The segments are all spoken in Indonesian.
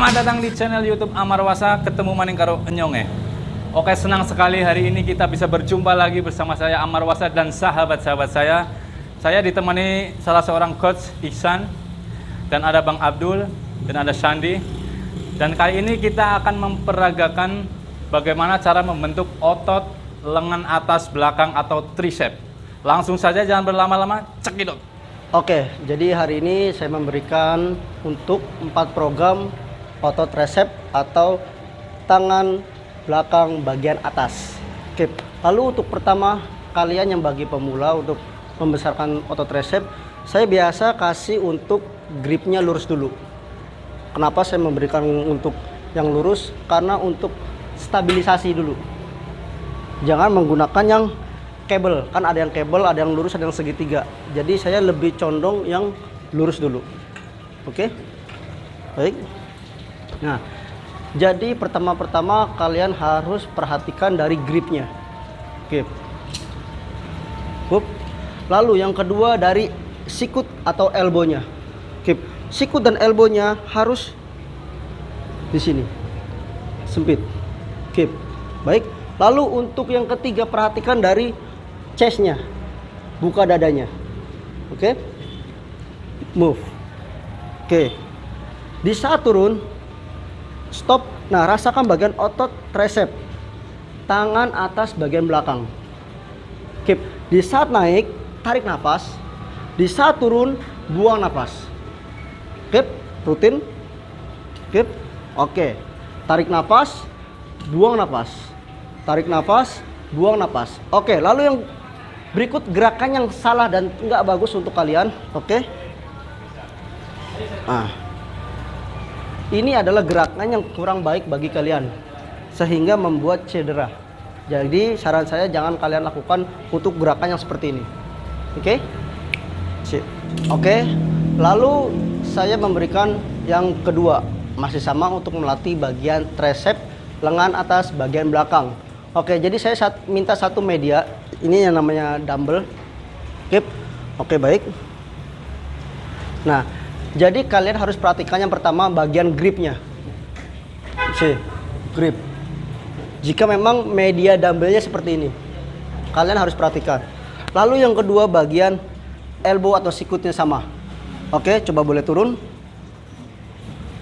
Selamat datang di channel YouTube Amarwasa, ketemu maning karo Enyonge. Oke, senang sekali hari ini kita bisa berjumpa lagi bersama saya Amarwasa dan sahabat-sahabat saya. Saya ditemani salah seorang coach, Ihsan, dan ada Bang Abdul, dan ada Shandy. Dan kali ini kita akan memperagakan bagaimana cara membentuk otot lengan atas belakang atau tricep. Langsung saja, jangan berlama-lama, cekidot. Oke, jadi hari ini saya memberikan untuk 4 program otot tricep atau tangan belakang bagian atas. Oke, lalu untuk pertama kalian yang bagi pemula untuk membesarkan otot tricep, saya biasa kasih untuk gripnya lurus dulu. Kenapa saya memberikan untuk yang lurus? Karena untuk stabilisasi dulu. Jangan menggunakan yang kabel, kan ada yang kabel, ada yang lurus, ada yang segitiga. Jadi saya lebih condong yang lurus dulu. Oke, baik. Nah, jadi pertama-tama kalian harus perhatikan dari gripnya. Oke. Lalu yang kedua dari sikut atau elbownya. Oke. Sikut dan elbownya harus di sini, sempit. Oke, baik. Lalu untuk yang ketiga perhatikan dari chestnya, buka dadanya. Oke, move. Oke, di saat turun, stop. Nah, rasakan bagian otot tricep, tangan atas bagian belakang. Oke, di saat naik, tarik nafas. Di saat turun, buang nafas. Oke, rutin. Oke, tarik nafas, buang nafas. Tarik nafas, buang nafas. Oke, lalu yang berikut gerakan yang salah dan nggak bagus untuk kalian. Oke. Nah, ini adalah gerakan yang kurang baik bagi kalian sehingga membuat cedera. Jadi saran saya jangan kalian lakukan untuk gerakan yang seperti ini. Oke? Sip. Oke. Lalu saya memberikan yang kedua, masih sama untuk melatih bagian tricep, lengan atas bagian belakang. Oke, jadi saya minta satu media. Ini yang namanya dumbbell. Oke, baik. Nah, jadi kalian harus perhatikan yang pertama bagian gripnya. Grip. Jika memang media dumbbellnya seperti ini, kalian harus perhatikan. Lalu yang kedua bagian elbow atau sikutnya sama. Oke, coba boleh turun.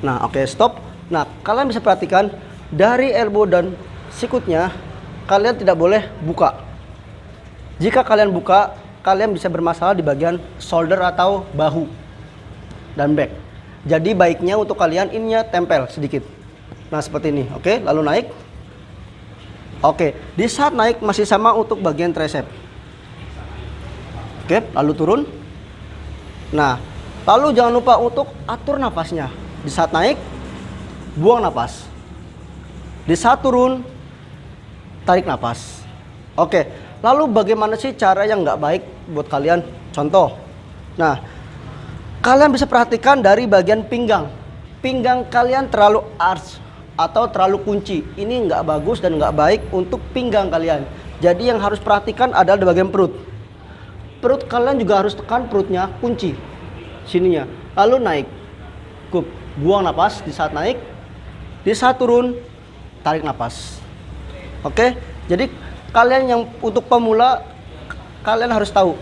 Nah, oke, stop. Nah, kalian bisa perhatikan dari elbow dan sikutnya, kalian tidak boleh buka. Jika kalian buka, kalian bisa bermasalah di bagian shoulder atau bahu dan back. Jadi baiknya untuk kalian ininya tempel sedikit. Nah, seperti ini. Oke, lalu naik. Oke, di saat naik masih sama untuk bagian tricep. Oke, lalu turun. Nah, lalu jangan lupa untuk atur nafasnya. Di saat naik, buang nafas. Di saat turun, tarik nafas. Oke, lalu bagaimana sih cara yang nggak baik buat kalian? Contoh, nah, kalian bisa perhatikan dari bagian pinggang. Pinggang kalian terlalu arch atau terlalu kunci. Ini nggak bagus dan nggak baik untuk pinggang kalian. Jadi yang harus perhatikan adalah di bagian perut. Perut kalian juga harus tekan perutnya, kunci sininya. Lalu naik, buang nafas di saat naik. Di saat turun, tarik nafas. Oke, jadi kalian yang untuk pemula, kalian harus tahu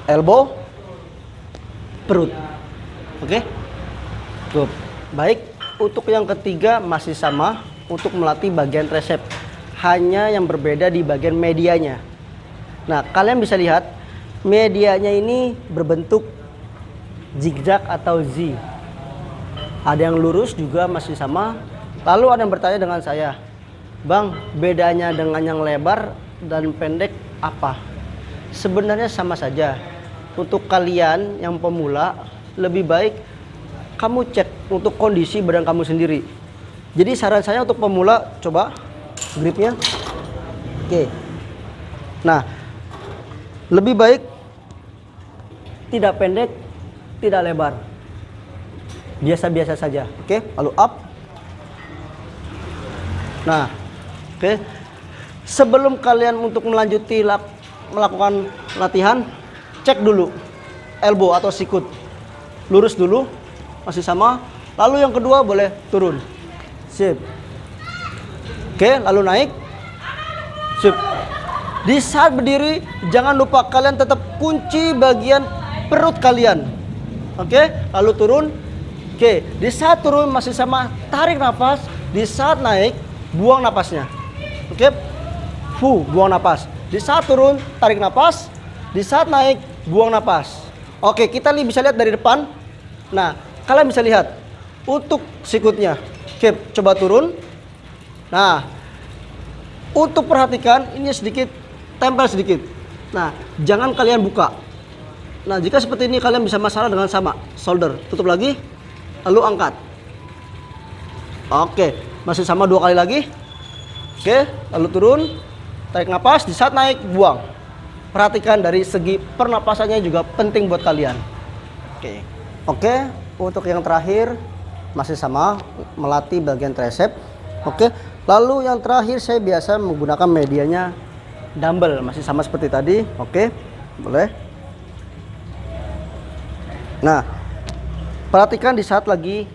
elbow, perut. Oke, baik. Untuk yang ketiga masih sama untuk melatih bagian tricep, hanya yang berbeda di bagian medianya. Nah, kalian bisa lihat medianya ini berbentuk zigzag atau Z. Ada yang lurus juga masih sama. Lalu ada yang bertanya dengan saya, Bang, bedanya dengan yang lebar dan pendek apa? Sebenarnya sama saja. Untuk kalian yang pemula, lebih baik kamu cek untuk kondisi badan kamu sendiri. Jadi saran saya untuk pemula, coba gripnya. Oke. Nah, lebih baik tidak pendek, tidak lebar. Biasa-biasa saja. Oke, lalu up. Nah, oke. Sebelum kalian untuk melanjuti melakukan latihan, cek dulu elbow atau sikut. Lurus dulu, masih sama. Lalu yang kedua boleh turun. Sip. Oke, lalu naik. Sip. Di saat berdiri, jangan lupa kalian tetap kunci bagian perut kalian. Oke, lalu turun. Oke, di saat turun masih sama, tarik nafas. Di saat naik, buang napasnya. Oke, buang napas. Di saat turun, tarik nafas. Di saat naik, buang napas. Oke, kita bisa lihat dari depan. Nah, kalian bisa lihat untuk sikutnya. Oke, coba turun. Nah, untuk perhatikan ini sedikit tempel sedikit. Nah, jangan kalian buka. Nah, jika seperti ini kalian bisa masalah dengan sama shoulder. Tutup lagi, lalu angkat. Oke, masih sama 2 kali lagi. Oke, lalu turun, tarik nafas. Di saat naik, buang. Perhatikan dari segi pernapasannya juga penting buat kalian. Oke, untuk yang terakhir masih sama, melatih bagian tricep. Oke, lalu yang terakhir saya biasa menggunakan medianya dumbbell, masih sama seperti tadi. Oke, boleh. Nah, perhatikan di saat lagi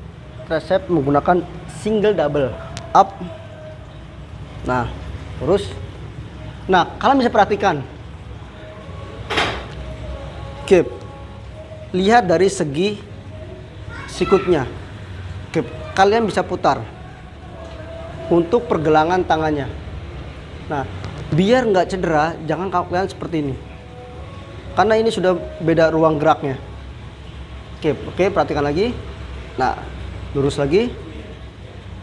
tricep menggunakan single double up. Nah, terus. Nah, kalian bisa perhatikan. Oke, lihat dari segi sikutnya. Oke, kalian bisa putar untuk pergelangan tangannya. Nah, biar nggak cedera, jangan kalian seperti ini, karena ini sudah beda ruang geraknya. Oke, perhatikan lagi. Nah, lurus lagi.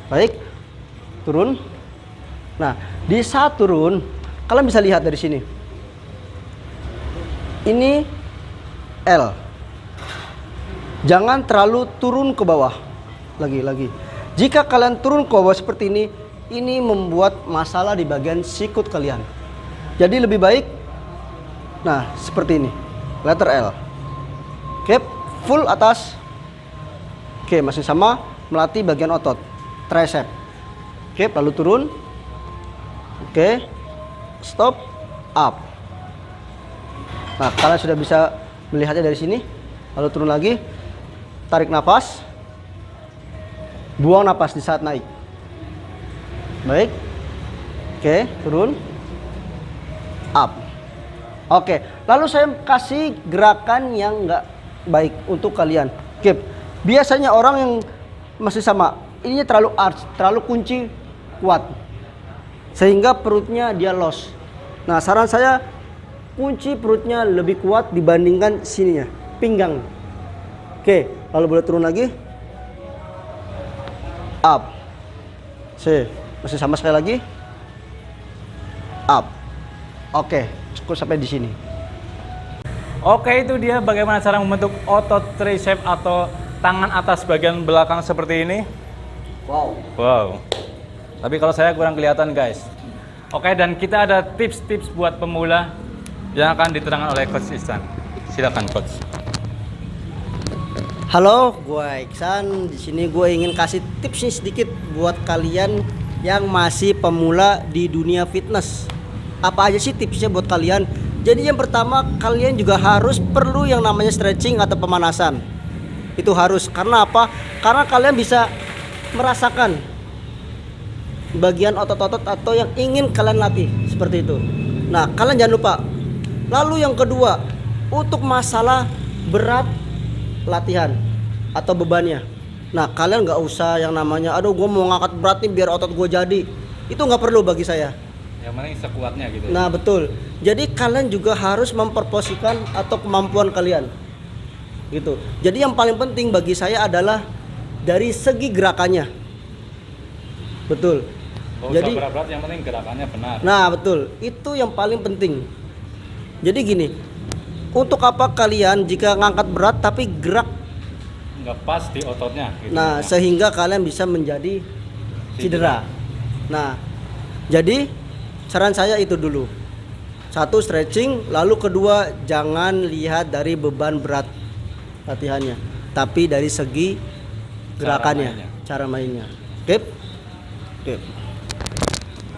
Baik, turun. Nah, di saat turun, kalian bisa lihat dari sini. Ini L. Jangan terlalu turun ke bawah. Lagi. Jika kalian turun ke bawah seperti ini membuat masalah di bagian sikut kalian. Jadi lebih baik, nah seperti ini, letter L. Oke, full atas. Oke, masih sama, melatih bagian otot tricep. Oke, lalu turun. Oke, stop, up. Nah, kalian sudah bisa melihatnya dari sini. Lalu turun lagi, tarik nafas, buang napas di saat naik. Baik. Oke, turun, up. Oke, lalu saya kasih gerakan yang nggak baik untuk kalian. Oke, biasanya orang yang masih sama, ini terlalu arch, terlalu kunci kuat, sehingga perutnya dia loss. Nah, saran saya kunci perutnya lebih kuat dibandingkan sininya, pinggang. Oke, lalu boleh turun lagi, up. Masih sama sekali lagi, up. Oke, cukup sampai di sini. Oke, itu dia bagaimana cara membentuk otot tricep atau tangan atas bagian belakang seperti ini. Wow. Tapi kalau saya kurang kelihatan, guys. Oke, dan kita ada tips-tips buat pemula yang akan diterangkan oleh Coach Ihsan. Silakan, Coach. Halo, gue Iksan. Di sini gue ingin kasih tips nih sedikit buat kalian yang masih pemula di dunia fitness. Apa aja sih tipsnya buat kalian? Jadi yang pertama, kalian juga harus perlu yang namanya stretching atau pemanasan. Itu harus. Karena apa? Karena kalian bisa merasakan bagian otot-otot atau yang ingin kalian latih seperti itu. Nah, kalian jangan lupa. Lalu yang kedua, untuk masalah berat latihan atau bebannya. Nah, kalian nggak usah yang namanya, aduh gue mau ngangkat berat nih biar otot gue jadi. Itu nggak perlu bagi saya. Yang penting sekuatnya gitu. Nah, betul. Jadi kalian juga harus memproporsikan atau kemampuan kalian. Gitu. Jadi yang paling penting bagi saya adalah dari segi gerakannya. Betul. Jadi berat-berat, yang penting gerakannya benar. Nah, betul. Itu yang paling penting. Jadi gini, untuk apa kalian jika ngangkat berat tapi gerak nggak pas di ototnya gitu. Nah, sehingga kalian bisa menjadi cedera. Nah, jadi saran saya itu dulu. 1, stretching, lalu kedua, jangan lihat dari beban berat latihannya, tapi dari segi gerakannya, cara mainnya.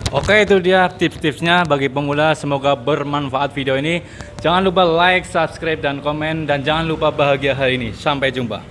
Oke, itu dia tips-tipsnya bagi pemula. Semoga bermanfaat video ini. Jangan lupa like, subscribe, dan komen. Dan jangan lupa bahagia hari ini. Sampai jumpa.